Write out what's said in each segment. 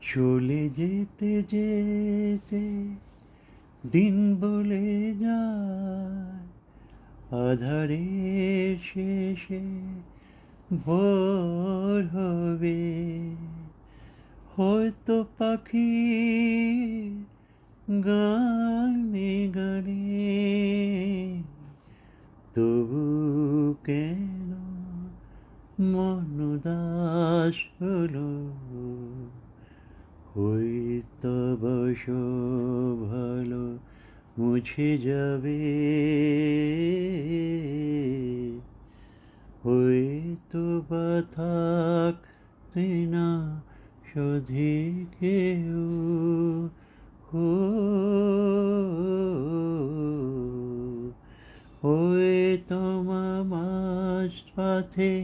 চলে যেতে যেতে দিন বলে যায়, আধারের শেষে ভোর হবে। হয়তো পাখি গানে গানে, তবু কেন মন উদাস হলো। হয়তো বস ভালো মুছে যাবে, হয়তো বা থাকতে না শুধু কেউ। হো হয়তো মাস পথে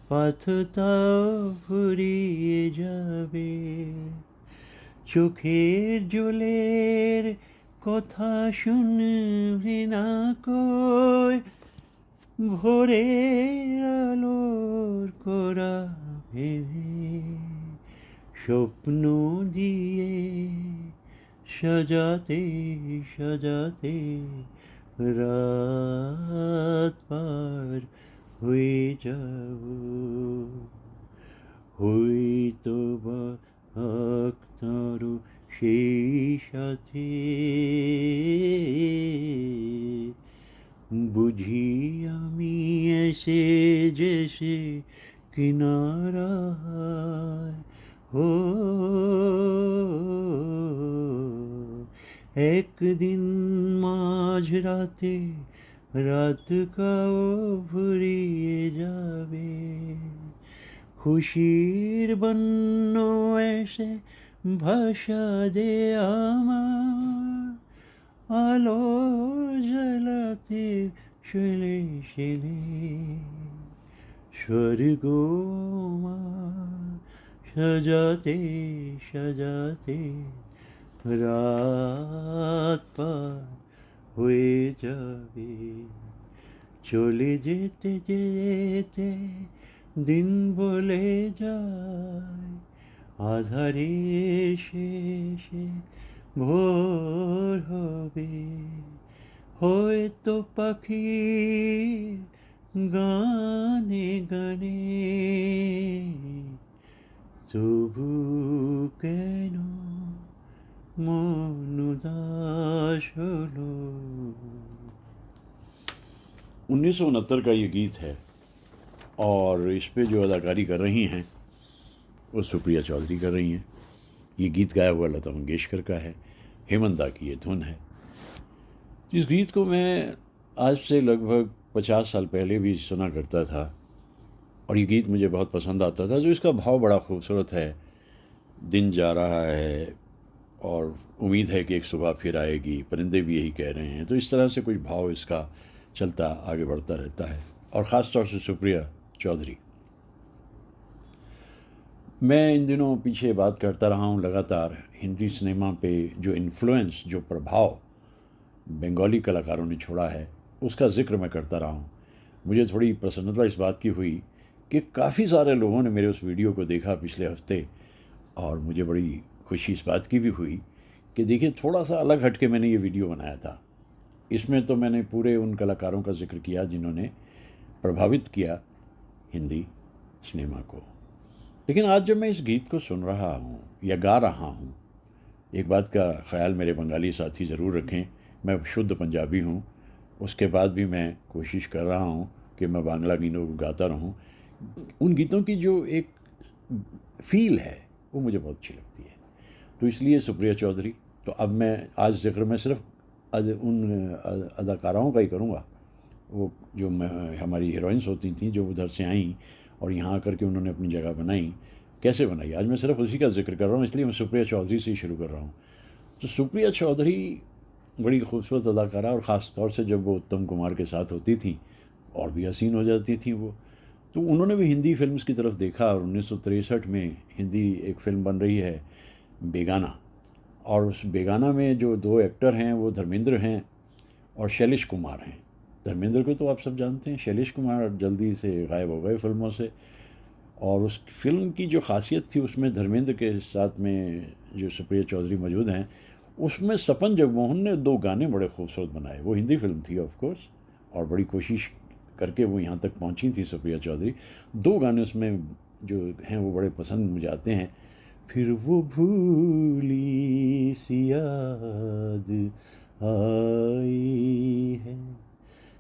পথটাও ফুরিয়ে যাবে। চোখের জলের কথা শুনবি না কই, ভোরের আলোর করা ভেবে। স্বপ্ন দিয়ে সাজাতে সাজাতে রাত পার হয়ে যাব। হয়তো বা আঁকতারও সেই সাথে, বুঝি আমি এসে যেসে কিনারায়। হো একদিন মাঝরাতে রাতটাও ফুরিয়ে যাবে। খুশির বন্য এসে ভাষা দে আমার, আলো জ্বালাতে শেলে শেলে। স্বর্গ সাজাতে সাজাতে রাত পার হয়ে যাবে। চলে যেতে যেতে দিন বলে যায়, আধারে শেষে ভোর হবে। হয়তো পাখি গানে গানে, তবু কেন মন उदास হলো। 1969 का ये गीत है और इस पे जो अदाकारी कर रही हैं वो सुप्रिया चौधरी कर रही हैं। ये गीत गाया हुआ लता मंगेशकर का है, हेमंत दा की ये धुन है। इस गीत को मैं आज से लगभग 50 साल पहले भी सुना करता था और ये गीत मुझे बहुत पसंद आता था। जो इसका भाव बड़ा खूबसूरत है, दिन जा रहा है और उम्मीद है कि एक सुबह फिर आएगी, परिंदे भी यही कह रहे हैं। तो इस तरह से कुछ भाव इसका चलता आगे बढ़ता रहता है और ख़ास तौर से सुप्रिया चौधरी। मैं इन दिनों पीछे बात करता रहा हूँ लगातार हिंदी सिनेमा पे जो इन्फ्लुएंस, जो प्रभाव बंगाली कलाकारों ने छोड़ा है उसका जिक्र मैं करता रहा हूँ। मुझे थोड़ी प्रसन्नता इस बात की हुई कि काफ़ी सारे लोगों ने मेरे उस वीडियो को देखा पिछले हफ्ते और मुझे बड़ी खुशी इस बात की भी हुई कि देखिए थोड़ा सा अलग हट के मैंने ये वीडियो बनाया था। इसमें तो मैंने पूरे उन कलाकारों का जिक्र किया जिन्होंने प्रभावित किया हिंदी सिनेमा को। लेकिन आज जब मैं इस गीत को सुन रहा हूँ या गा रहा हूँ, एक बात का ख्याल मेरे बंगाली साथी ज़रूर रखें, मैं शुद्ध पंजाबी हूँ, उसके बाद भी मैं कोशिश कर रहा हूँ कि मैं बांग्ला गीतों को गाता रहूँ। उन गीतों की जो एक फ़ील है वो मुझे बहुत अच्छी लगती है। तो इसलिए सुप्रिया चौधरी, तो अब मैं आज जिक्र में सिर्फ उन अदाकाराओं का ही करूँगा, वो जो हमारी हीरोइंस होती थी जो उधर से आईं और यहाँ आकर के उन्होंने अपनी जगह बनाई। कैसे बनाई, आज मैं सिर्फ उसी का जिक्र कर रहा हूँ, इसलिए मैं सुप्रिया चौधरी से ही शुरू कर रहा हूँ। तो सुप्रिया चौधरी बड़ी खूबसूरत अदाकारा और ख़ास तौर से जब वो उत्तम कुमार के साथ होती थी और भी हसीन हो जाती थी वो। तो उन्होंने भी हिंदी फिल्म्स की तरफ देखा और 1963 में हिंदी एक फ़िल्म बन रही है बेगाना, और उस बेगाना में जो दो एक्टर हैं वो धर्मेंद्र हैं और शैलेश कुमार हैं। धर्मेंद्र को तो आप सब जानते हैं, शैलेश कुमार जल्दी से गायब हो गए फिल्मों से। और उस फिल्म की जो खासियत थी, उसमें धर्मेंद्र के साथ में जो सुप्रिया चौधरी मौजूद हैं, उसमें सपन जगमोहन ने 2 गाने बड़े खूबसूरत बनाए। वो हिंदी फिल्म थी ऑफ कोर्स, और बड़ी कोशिश करके वो यहाँ तक पहुँची थी सुप्रिया चौधरी। 2 गाने उसमें जो हैं वो बड़े पसंद मुझे आते हैं। फिर वो भूली सी याद आई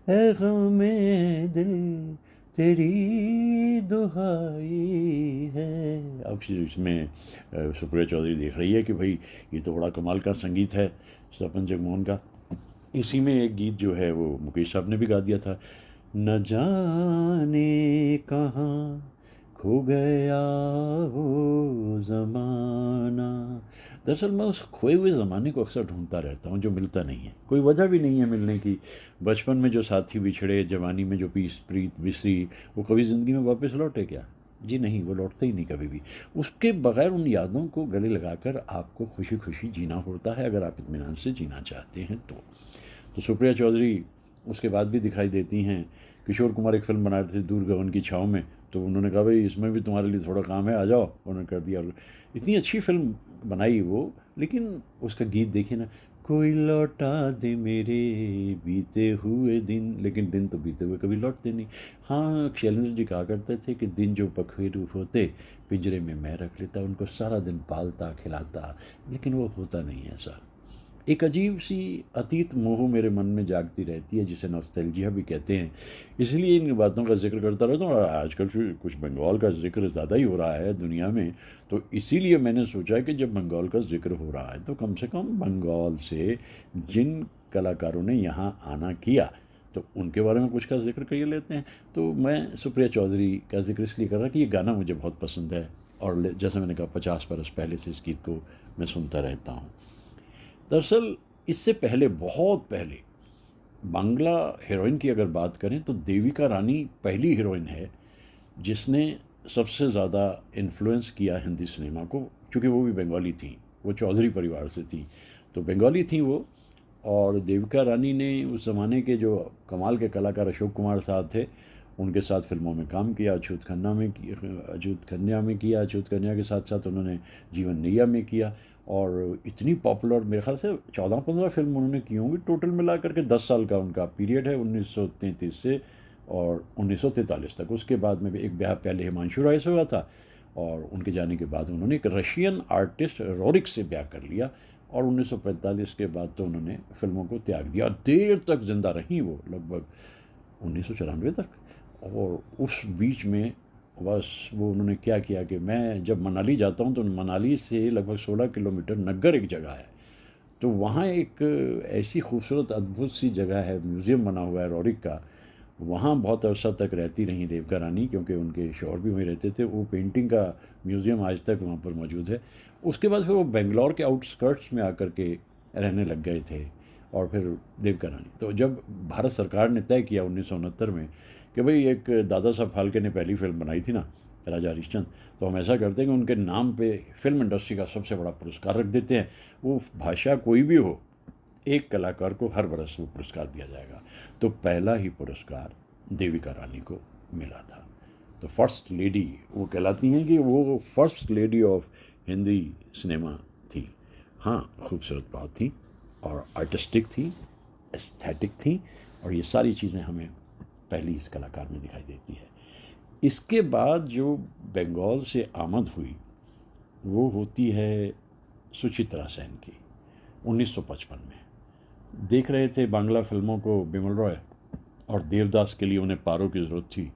है गमे दिल तेरी दुहाई है। अब इसमें सुप्रिया चौधरी देख रही है कि भाई ये तो बड़ा कमाल का संगीत है सपन जगमोहन का। इसी में एक गीत जो है वो मुकेश साहब ने भी गा दिया था, न जाने कहाँ खो गया वो ज़माना। दरअसल मैं उस खोए हुए ज़माने को अक्सर ढूंढता रहता हूँ जो मिलता नहीं है, कोई वजह भी नहीं है मिलने की। बचपन में जो साथी बिछड़े, जवानी में जो पीस प्रीत बिसरी, वो कभी ज़िंदगी में वापस लौटे क्या? जी नहीं, वो लौटते ही नहीं कभी भी। उसके बगैर उन यादों को गले लगाकर आपको खुशी खुशी जीना होता है, अगर आप इत्मीनान से जीना चाहते हैं तो सुप्रिया चौधरी उसके बाद भी दिखाई देती हैं। किशोर कुमार एक फ़िल्म बना रहे थे दूर गगन की छाँव में, तो उन्होंने कहा भाई इसमें भी तुम्हारे लिए थोड़ा काम है, आ जाओ। उन्होंने कर दिया, और इतनी अच्छी फ़िल्म बनाई वो। लेकिन उसका गीत देखिए ना, कोई लौटा दे मेरे बीते हुए दिन, लेकिन दिन तो बीते हुए कभी लौटते नहीं। हाँ, शैलेंद्र जी कहा करते थे कि दिन जो पखेरु होते पिंजरे में मैं रख लेता, उनको सारा दिन पालता खिलाता, लेकिन वो होता नहीं ऐसा। एक अजीब सी अतीत मोह मेरे मन में जागती रहती है, जिसे नॉस्टैल्जिया भी कहते हैं। इसलिए इन बातों का जिक्र करता रहता हूँ, और आजकल कुछ बंगाल का जिक्र ज़्यादा ही हो रहा है दुनिया में, तो इसीलिए मैंने सोचा कि जब बंगाल का जिक्र हो रहा है तो कम से कम बंगाल से जिन कलाकारों ने यहाँ आना किया तो उनके बारे में कुछ का जिक्र कर लेते हैं। तो मैं सुप्रिया चौधरी का जिक्र इसलिए कर रहा कि ये गाना मुझे बहुत पसंद है, और जैसे मैंने कहा 50 बरस पहले से इस गीत को मैं सुनता रहता हूँ। दरअसल इससे पहले, बहुत पहले, बांग्ला हीरोइन की अगर बात करें तो देविका रानी पहली हीरोइन है जिसने सबसे ज़्यादा इन्फ्लुएंस किया हिंदी सिनेमा को, क्योंकि वो भी बंगाली थी, वो चौधरी परिवार से थी, तो बंगाली थी वो। और देविका रानी ने उस ज़माने के जो कमाल के कलाकार अशोक कुमार साहब थे, उनके साथ फिल्मों में काम किया। अछूत खन्ना में किया, अछूत कन्या के साथ साथ उन्होंने जीवन नैया में किया, और इतनी पॉपुलर, मेरे ख्याल से 14-15 फिल्म उन्होंने की होंगी टोटल मिला करके। 10 साल का उनका पीरियड है, 1933 से और 1943 तक। उसके बाद में भी एक ब्याह पहले हिमांशु राय से हुआ था, और उनके जाने के बाद उन्होंने एक रशियन आर्टिस्ट रोरिक से ब्याह कर लिया, और 1945 के बाद तो उन्होंने फिल्मों को त्याग दिया। देर तक जिंदा रहीं वो, लगभग 1994 तक। और उस बीच में बस वो उन्होंने क्या किया कि मैं जब मनाली जाता हूँ तो मनाली से लगभग 16 किलोमीटर नग्गर एक जगह है, तो वहाँ एक ऐसी खूबसूरत अद्भुत सी जगह है, म्यूज़ियम बना हुआ है रोरिक का। वहाँ बहुत अरसा तक रहती रहीं देविका रानी, क्योंकि उनके शौहर भी वहीं रहते थे। वो पेंटिंग का म्यूज़ियम आज तक वहाँ पर मौजूद है। उसके बाद फिर वो बेंगलोर के आउटस्कर्ट्स में आकर के रहने लग गए थे, और फिर देविका रानी, तो जब भारत सरकार ने तय किया 1969 में कि भाई एक दादा साहब फाल्के ने पहली फिल्म बनाई थी ना, राजा हरिश्चंद्र, तो हम ऐसा करते हैं कि उनके नाम पे फिल्म इंडस्ट्री का सबसे बड़ा पुरस्कार रख देते हैं। वो भाषा कोई भी हो, एक कलाकार को हर बरस वो पुरस्कार दिया जाएगा। तो पहला ही पुरस्कार देविका रानी को मिला था। तो फर्स्ट लेडी वो कहलाती हैं कि वो first lady of Hindi cinema थी। हाँ, खूबसूरत बहुत थी, और आर्टिस्टिक थी, एस्थेटिक थी, और ये सारी चीज़ें हमें पहली इस कलाकार में दिखाई देती है। इसके बाद जो बंगाल से आमद हुई वो होती है सुचित्रा सेन की, 1955 में। देख रहे थे बांग्ला फिल्मों को बिमल रॉय, और देवदास के लिए उन्हें पारो की ज़रूरत थी।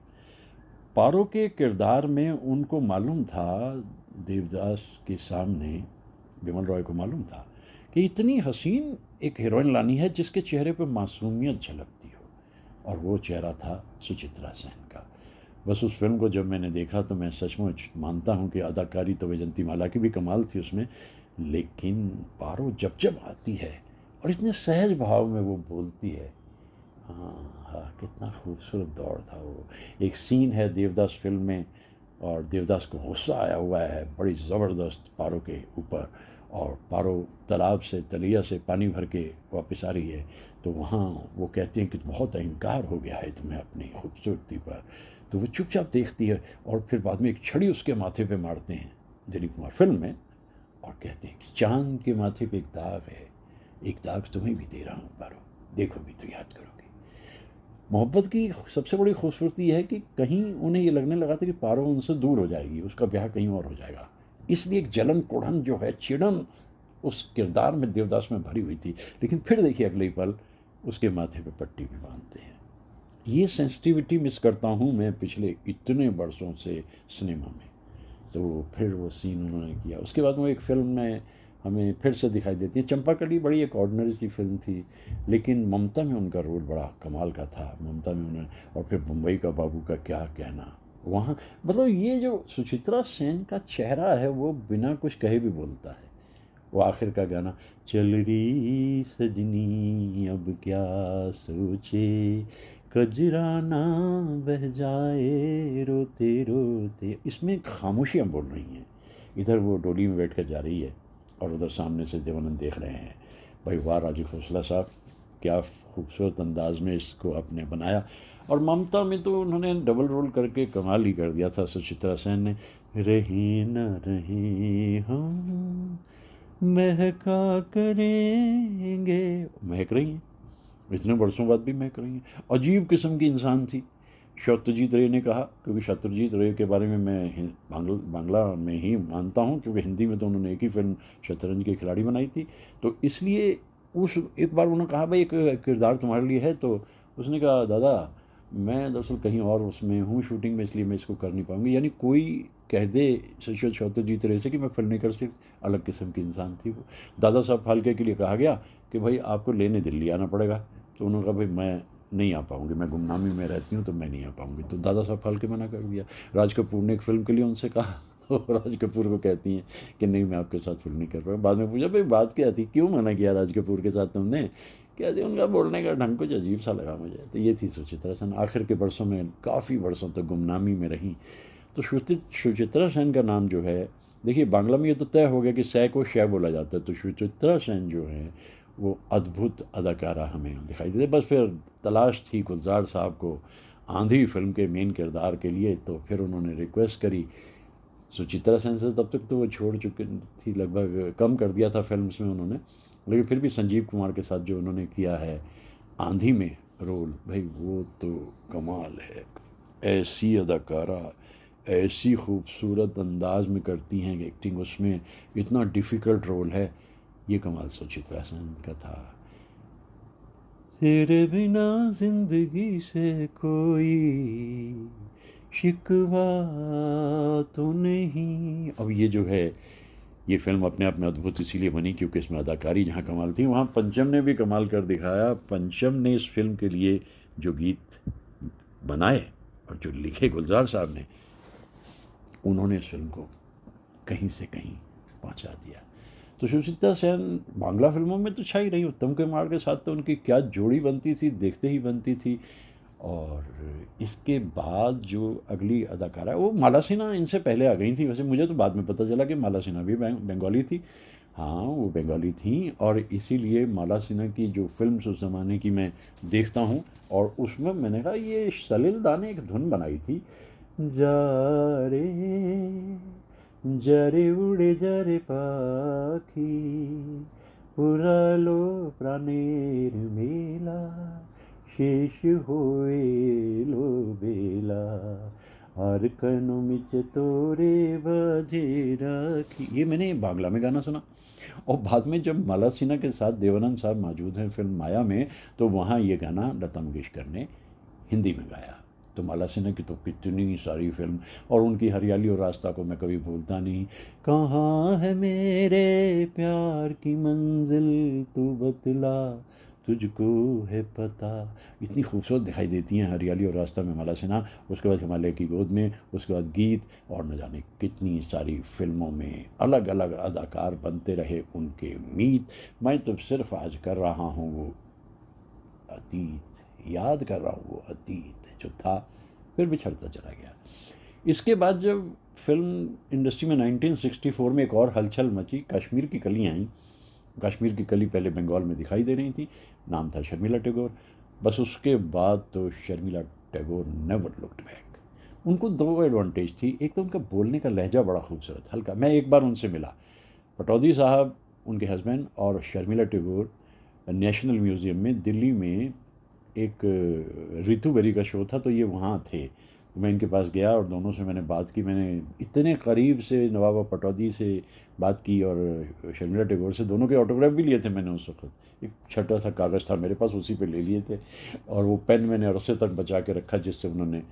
पारो के किरदार में उनको मालूम था, देवदास के सामने बिमल रॉय को मालूम था कि इतनी हसीन एक हीरोइन लानी है जिसके चेहरे पर मासूमियत झलकती हो, और वो चेहरा था सुचित्रा सेन का। बस उस फिल्म को जब मैंने देखा तो मैं सचमुच मानता हूँ कि अदाकारी तो वैजंती माला की भी कमाल थी उसमें, लेकिन पारो जब जब आती है और इतने सहज भाव में वो बोलती है, हाँ हाँ, कितना खूबसूरत दौर था वो। एक सीन है देवदास फिल्म में, और देवदास को गुस्सा आया हुआ है बड़ी ज़बरदस्त पारो के ऊपर, और पारो तालाब से, तलिया से पानी भर के वापस आ रही है, तो वहाँ वो कहती हैं कि बहुत अहंकार हो गया है तुम्हें अपनी खूबसूरती पर। तो वो चुपचाप देखती है और फिर बाद में एक छड़ी उसके माथे पे मारते हैं दिलीप कुमार फिल्म में, और कहते हैं कि चांद के माथे पे एक दाग है, एक दाग तुम्हें भी दे रहा हूँ पारो, देखोगी तो याद करोगी। मोहब्बत की सबसे बड़ी खूबसूरती है कि कहीं उन्हें ये लगने लगा था कि पारो उनसे दूर हो जाएगी, उसका ब्याह कहीं और हो जाएगा, इसलिए एक जलन कुढ़न जो है, चिड़न उस किरदार में, देवदास में भरी हुई थी। लेकिन फिर देखिए अगले ही पल उसके माथे पे पट्टी भी बांधते हैं। ये सेंसिटिविटी मिस करता हूँ मैं पिछले इतने बरसों से सिनेमा में। तो फिर वो सीन उन्होंने किया, उसके बाद वो एक फ़िल्म में हमें फिर से दिखाई देती है। चंपाकली बड़ी एक ऑर्डिनरी सी फिल्म थी, लेकिन ममता में उनका रोल बड़ा कमाल का था। ममता में उन्होंने, और फिर मुंबई का बाबू का क्या कहना, वहाँ मतलब ये जो सुचित्रा सेन का चेहरा है वो बिना कुछ कहे भी बोलता है। वो आखिर का गाना, चल रही सजनी अब क्या सोचे, कजरा ना बह जाए रोते रोते, इसमें खामोशियाँ बोल रही हैं। इधर वो डोली में बैठ कर जा रही है और उधर सामने से देवानंद देख रहे हैं। भाई वाह राजीव खोसला साहब, क्या खूबसूरत अंदाज में इसको आपने बनाया। और ममता में तो उन्होंने डबल रोल करके कमाल ही कर दिया था सुचित्रा सेन ने। रहे न रहे हम महका करेंगे, महक रही हैं, इतने बरसों बाद भी महक रही हैं। अजीब किस्म की इंसान थी। सत्यजीत रे ने कहा, क्योंकि सत्यजीत रे के बारे में मैं बांग्ला में ही मानता हूँ, क्योंकि हिंदी में तो उन्होंने एक ही फिल्म शतरंज के खिलाड़ी बनाई थी, तो इसलिए उस एक बार उन्होंने कहा भाई एक किरदार तुम्हारे लिए है, तो उसने कहा दादा मैं दरअसल कहीं और उसमें हूँ शूटिंग में, इसलिए मैं इसको कर नहीं पाऊँगी। यानी कोई कह दे सत्यजीत रे से कि मैं फिल्म नहीं कर सकती, अलग किस्म की इंसान थी वो। दादा साहब फाल्के के लिए कहा गया कि भाई आपको लेने दिल्ली आना पड़ेगा, तो उन्होंने कहा भाई मैं नहीं आ पाऊँगी, मैं गुमनामी में रहती हूँ तो मैं नहीं आ पाऊँगी, तो दादा साहब फाल्के मना कर दिया। राज कपूर ने एक फ़िल्म के लिए उनसे कहा, तो राज कपूर को कहती हैं कि नहीं मैं आपके साथ फिल्म नहीं कर पाऊँ। बाद में पूछा भाई बात क्या थी, क्यों मना किया राज कपूर के साथ तुमने? कहते उनका बोलने का ढंग कुछ अजीब सा लगा मुझे। तो ये थी सुचित्रा सेन, आखिर के बरसों में काफ़ी बरसों तक गुमनामी में रहीं। तो सुचित्रा सेन का नाम जो है, देखिए बांग्ला में ये तो तय हो गया कि सै को शय बोला जाता है, तो सुचित्रा सेन जो है वो अद्भुत अदाकारा हमें दिखाई देते। बस फिर तलाश थी गुलजार साहब को आंधी फिल्म के मेन किरदार के लिए, तो फिर उन्होंने रिक्वेस्ट करी सुचित्रा सेन से। तब तक तो वो छोड़ चुकी थी, लगभग कम कर दिया था फिल्म्स में उन्होंने, लेकिन फिर भी संजीव कुमार के साथ जो उन्होंने किया है आंधी में रोल, भाई वो तो कमाल है। ऐसी अदाकारा ऐसी खूबसूरत अंदाज में करती हैं कि एक्टिंग, उसमें इतना डिफ़िकल्ट रोल है, ये कमाल सुचित्रा सेन का था। तेरे बिना जिंदगी से कोई शिकवा तो नहीं। अब ये जो है, ये फिल्म अपने आप में अद्भुत इसीलिए बनी क्योंकि इसमें अदाकारी जहाँ कमाल थी, वहाँ पंचम ने भी कमाल कर दिखाया। पंचम ने इस फिल्म के लिए जो गीत बनाए और जो लिखे गुलजार साहब ने, उन्होंने इस फिल्म को कहीं से कहीं पहुँचा दिया। तो सुचित्रा सेन बांग्ला फिल्मों में तो छाई रही। उत्तम कुमार के साथ तो उनकी क्या जोड़ी बनती थी, देखते ही बनती थी। और इसके बाद जो अगली अदाकारा, वो माला सिन्हा इनसे पहले आ गई थी। वैसे मुझे तो बाद में पता चला कि माला सिन्हा भी बंगाली थी। हाँ वो बंगाली थी, और इसीलिए माला सिन्हा की जो फिल्म उस ज़माने की मैं देखता हूँ, और उसमें मैंने कहा ये सलील दा ने एक धुन बनाई थी, जा रे जरे उड़े जरे पाखी पुरालो प्राणेर मेला शेष होए लो बेला और कनो मिच तोरे बजे राखी। ये मैंने बांग्ला में गाना सुना, और बाद में जब माला सिन्हा के साथ देवानंद साहब मौजूद हैं फिल्म माया में, तो वहाँ ये गाना लता मंगेशकर ने हिंदी में गाया। तो माला सिन्हा की तो कितनी सारी फिल्म, और उनकी हरियाली और रास्ता को मैं कभी भूलता नहीं। कहाँ है मेरे प्यार की मंजिल तू बतला तुझको है पता, इतनी खूबसूरत दिखाई देती हैं हरियाली और रास्ता में माला सिन्हा। उसके बाद हिमालय की गोद में, उसके बाद गीत, और न जाने कितनी सारी फिल्मों में अलग अलग अदाकार बनते रहे उनके मीत। मैं तो सिर्फ आज कर रहा हूँ वो अतीत, याद कर रहा हूँ वो अतीत जो था, फिर बिछड़ता चला गया। इसके बाद जब फिल्म इंडस्ट्री में 1964 में एक और हलचल मची, कश्मीर की कलियाँ आई। कश्मीर की कली पहले बंगाल में दिखाई दे रही थी, नाम था शर्मिला टैगोर। बस उसके बाद तो Sharmila Tagore never looked back. उनको दो एडवांटेज थी। एक तो उनका बोलने का लहजा बड़ा खूबसूरत, हल्का। मैं एक बार उनसे मिला, पटौदी साहब, उनके हस्बैंड और शर्मिला टैगोर नेशनल म्यूज़ियम में दिल्ली में एक रितु बेरी का शो था, तो ये वहाँ थे। तो मैं इनके पास गया और दोनों से मैंने बात की। मैंने इतने करीब से नवाब पटौदी से बात की और शर्मिला टैगोर से, दोनों के ऑटोग्राफ भी लिए थे मैंने उस वक्त। एक छोटा सा कागज़ था मेरे पास, उसी पे ले लिए थे, और वो पेन मैंने अरसे तक बचा के रखा जिससे उन्होंने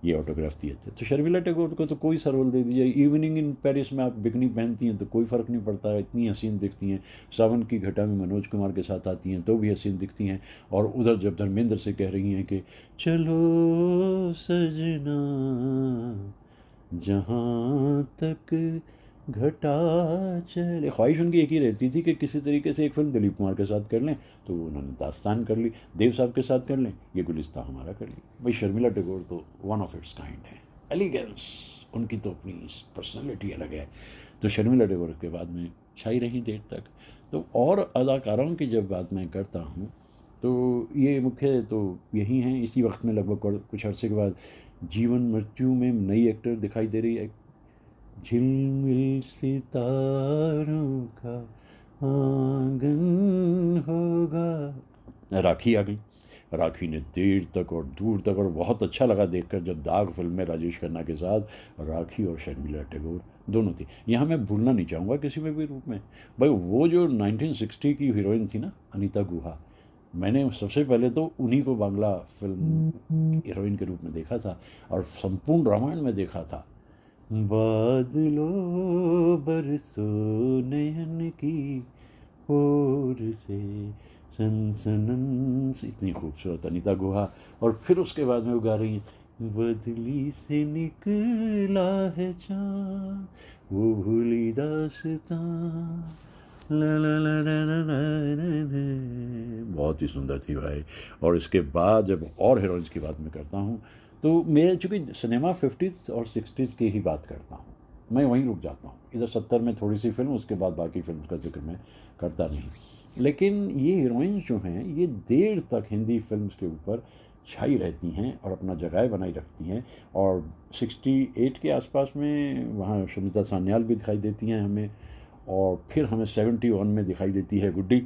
ये ऑटोग्राफ दिए थे। तो शर्मिला टैगोर को तो कोई सा रोल दे दीजिए। इवनिंग इन पेरिस में आप बिकनी पहनती हैं तो कोई फ़र्क नहीं पड़ता, इतनी हसीन दिखती हैं। सावन की घटा में मनोज कुमार के साथ आती हैं तो भी हसीन दिखती हैं। और उधर जब धर्मेंद्र से कह रही हैं कि चलो सजना जहाँ तक घटा चले, ख्वाहिश उनकी एक ही रहती थी कि किसी तरीके से एक फिल्म दिलीप कुमार के साथ कर लें। तो उन्होंने दास्तान कर ली, देव साहब के साथ कर लें, ये गुलिस्तां हमारा कर ली। भाई शर्मिला टैगोर तो वन ऑफ इट्स काइंड है, एलिगेंस, उनकी तो अपनी पर्सनैलिटी अलग है। तो शर्मिला टैगोर के बाद में छाई रही देर तक। तो और अदाकारों की जब बात मैं करता हूँ तो ये मुख्य तो यही हैं। इसी वक्त में लगभग कुछ अरसे के बाद जीवन मृत्यु में नई एक्टर दिखाई दे रही है, झिलमिल सितारों का आंगन होगा, राखी आ गई। राखी ने देर तक और दूर तक, और बहुत अच्छा लगा देखकर जब दाग फिल्म में राजेश खन्ना के साथ राखी और शर्मिला टैगोर दोनों थी। यहाँ मैं भूलना नहीं चाहूँगा किसी में भी रूप में, भाई वो जो 1960 की हीरोइन थी ना, अनीता गुहा, मैंने सबसे पहले तो उन्हीं को बांग्ला फिल्म हीरोइन के रूप में देखा था और संपूर्ण रामायण में देखा था। बादलों बरसो नयन की ओर से सनसनन से, इतनी खूबसूरत अनीता गुहा। और फिर उसके बाद में वो गा रही हैं, बदली से निकला है चाँद वो भूली दास्तां, ला ला ला ला ला ला ला ला। बहुत ही सुंदर थी भाई। और इसके बाद जब और हीरोइंस की बात मैं करता हूँ तो मैं चूँकि सिनेमा 50s और 60s की ही बात करता हूँ, मैं वहीं रुक जाता हूँ। इधर 70 में थोड़ी सी फिल्म, उसके बाद बाकी फिल्म का जिक्र मैं करता नहीं। लेकिन ये हीरोइंस जो हैं ये देर तक हिंदी फिल्म के ऊपर छाई रहती हैं और अपना जगह बनाई रखती हैं। और 68 के आसपास में वहाँ शमिता सान्याल भी दिखाई देती हैं हमें, और फिर हमें 71 में दिखाई देती है गुड्डी।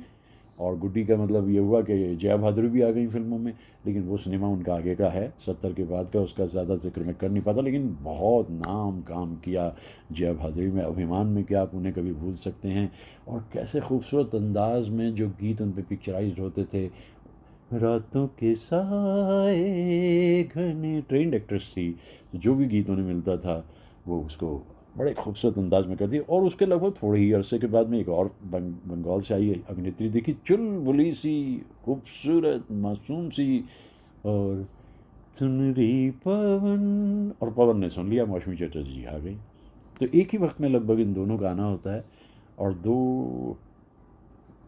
और गुड्डी का मतलब ये हुआ कि जया भादुरी भी आ गई फिल्मों में, लेकिन वो सिनेमा उनका आगे का है, 70 के बाद का, उसका ज़्यादा जिक्र मैं कर नहीं पाता। लेकिन बहुत नाम काम किया जया भादुरी में, अभिमान में क्या आप उन्हें कभी भूल सकते हैं। और कैसे खूबसूरत अंदाज में जो गीत उन पर पिक्चराइज होते थे, रातों के साए घने, ट्रेंड एक्ट्रेस थी, तो जो भी गीत उन्हें मिलता था वो उसको बड़े खूबसूरत अंदाज में करती है। और उसके लगभग थोड़े ही अरसे के बाद में एक और बंगाल से आई अभिनेत्री देखी, चुलबुली सी, खूबसूरत मासूम सी, और सुनरी पवन, और पवन ने सुन लिया, मौसमी चटर्जी जी आ गई। तो एक ही वक्त में लगभग इन दोनों का आना होता है और दो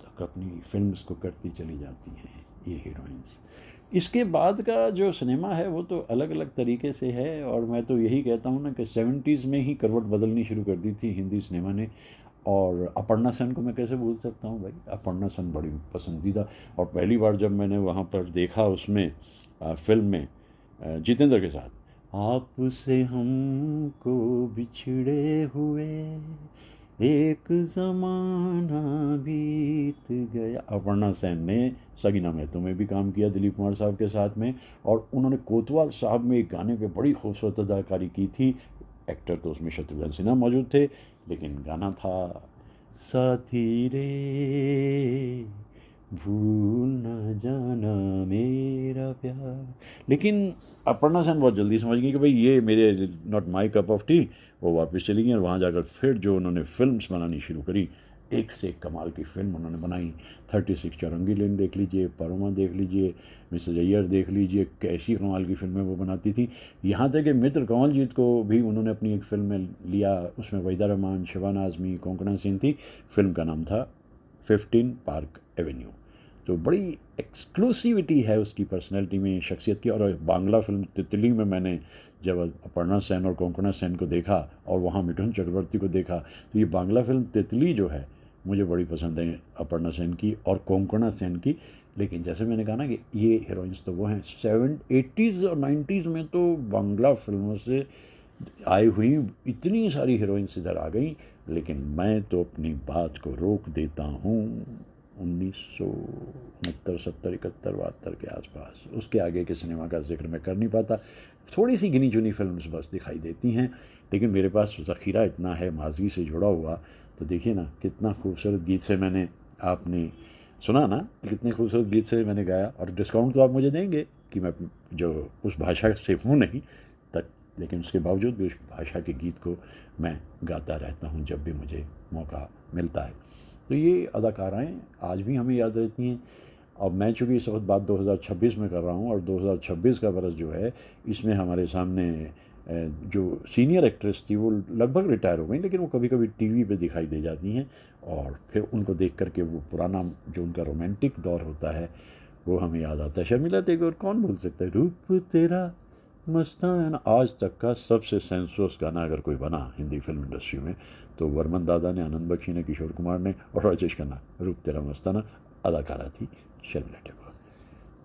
तक अपनी फिल्म्स को करती चली जाती हैं ये हीरोइंस। इसके बाद का जो सिनेमा है वो तो अलग अलग तरीके से है। और मैं तो यही कहता हूँ ना कि 70s में ही करवट बदलनी शुरू कर दी थी हिंदी सिनेमा ने। और अपर्णा सेन को मैं कैसे भूल सकता हूँ भाई, अपर्णा सेन बड़ी पसंदीदा। और पहली बार जब मैंने वहाँ पर देखा उसमें फिल्म में जितेंद्र के साथ, आपसे हमको बिछड़े हुए एक ज़माना बीत गया। अपर्णा सेन ने सगीना महतो में भी काम किया दिलीप कुमार साहब के साथ में, और उन्होंने कोतवाल साहब में एक गाने पे बड़ी खूबसूरत अदाकारी की थी। एक्टर तो उसमें शत्रुघ्न सिन्हा मौजूद थे, लेकिन गाना था साथी रे भूल न जाना मेरा प्यार। लेकिन अपर्णा सेन बहुत जल्दी समझ गई कि भाई ये मेरे not my cup of T. वो वापस चली गई और वहाँ जाकर फिर जो उन्होंने फिल्म्स बनानी शुरू करी, एक से एक कमाल की फिल्म उन्होंने बनाई। 36 चौरंगी लेन देख लीजिए, परमा देख लीजिए, मिसेज अय्यर देख लीजिए, कैसी कमाल की फिल्में वो बनाती थी। यहाँ तक कि मित्र कंवलजीत को भी उन्होंने अपनी एक फिल्म में लिया, उसमें वहीदा रहमान, शबाना आज़मी, कोंकणा सिंह थी। फिल्म का नाम था 15 पार्क एवेन्यू। तो बड़ी एक्सक्लूसिविटी है उसकी पर्सनैलिटी में, शख्सियत की। और बांग्ला फिल्म तितली में मैंने जब अपर्णा सेन और कोंकणा सेन को देखा और वहाँ मिठुन चक्रवर्ती को देखा, तो ये बांग्ला फिल्म तितली जो है मुझे बड़ी पसंद है अपर्णा सेन की और कोंकणा सेन की। लेकिन जैसे मैंने कहा ना कि ये हीरोइंस तो वो हैं 80s और 90s में तो बांग्ला फिल्मों से आई हुई इतनी सारी हीरोइंस इधर आ गई। लेकिन मैं तो अपनी बात को रोक देता हूँ 1969, 70, 71, 72 के आसपास। उसके आगे के सिनेमा का जिक्र मैं कर नहीं पाता। थोड़ी सी गिनी चुनी फिल्म्स बस दिखाई देती हैं, लेकिन मेरे पास ज़ख़ीरा इतना है माजी से जुड़ा हुआ। तो देखिए ना कितना खूबसूरत गीत से मैंने, आपने सुना ना कितने खूबसूरत गीत से मैंने गाया। और डिस्काउंट तो आप मुझे देंगे कि मैं जो उस भाषा से हूँ नहीं तक, लेकिन उसके बावजूद भी उस भाषा के गीत को मैं गाता रहता हूँ जब भी मुझे मौका मिलता है। तो ये अदाकाराएँ आज भी हमें याद रहती हैं। अब मैं चूँकि इस वक्त बात 2026 में कर रहा हूँ और 2026 का बरस जो है इसमें हमारे सामने जो सीनियर एक्ट्रेस थी वो लगभग रिटायर हो गई, लेकिन वो कभी कभी टीवी पे दिखाई दे जाती हैं। और फिर उनको देख करके वो पुराना जो उनका रोमांटिक दौर होता है वो हमें याद आता है। शर्मिला टैगोर, कौन भूल सकता है, रूप तेरा मस्ताना। आज तक का सबसे सेंसुअस गाना अगर कोई बना हिंदी फिल्म इंडस्ट्री में तो वर्मन दादा ने, आनंद बख्शी ने, किशोर कुमार ने और राजेश खन्ना। रूप तेरा मस्ताना, अदाकारा थी शर्मिला टैगोर।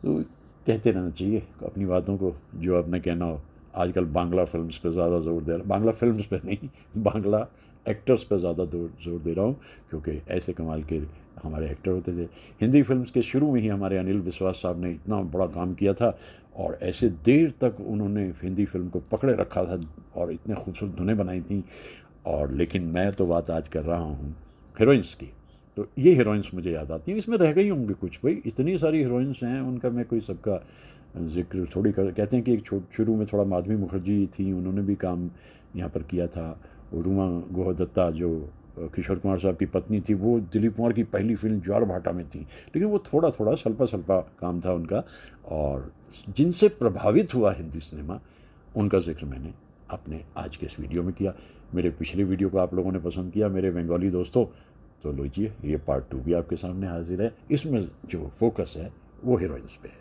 तो कहते रहना चाहिए अपनी बातों को, जो आपने कहना हो। आजकल बांग्ला फिल्म्स पे ज़्यादा जोर दे रहा, बांग्ला फिल्म्स पे नहीं, बांग्ला एक्टर्स पे ज़्यादा जोर दे रहा हूँ, क्योंकि ऐसे कमाल के हमारे एक्टर होते थे। हिंदी फिल्म्स के शुरू में ही हमारे अनिल विश्वास साहब ने इतना बड़ा काम किया था और ऐसे देर तक उन्होंने हिंदी फिल्म को पकड़े रखा था और इतने खूबसूरत धुनें बनाई थी। और लेकिन मैं तो बात आज कर रहा हूँ हीरोइंस की। तो ये हीरोइंस मुझे याद आती हैं, इसमें रह गई होंगी कुछ, भाई इतनी सारी हीरोइंस हैं, उनका मैं कोई सबका जिक्र थोड़ी कर। कहते हैं कि एक शुरू में थोड़ा माधवी मुखर्जी थी, उन्होंने भी काम यहाँ पर किया था। रूमा गुहा दत्ता जो किशोर कुमार साहब की पत्नी थी, वो दिलीप कुमार की पहली फिल्म ज्वार भाटा में थी, लेकिन वो थोड़ा थोड़ा सल्पा सल्पा काम था उनका। और जिनसे प्रभावित हुआ हिंदी सिनेमा, उनका जिक्र मैंने अपने आज के इस वीडियो में किया। मेरे पिछले वीडियो को आप लोगों ने पसंद किया मेरे बंगाली दोस्तों, तो लीजिए ये पार्ट 2 भी आपके सामने हाजिर है। इसमें जो फोकस है वो हीरोइंस पे है।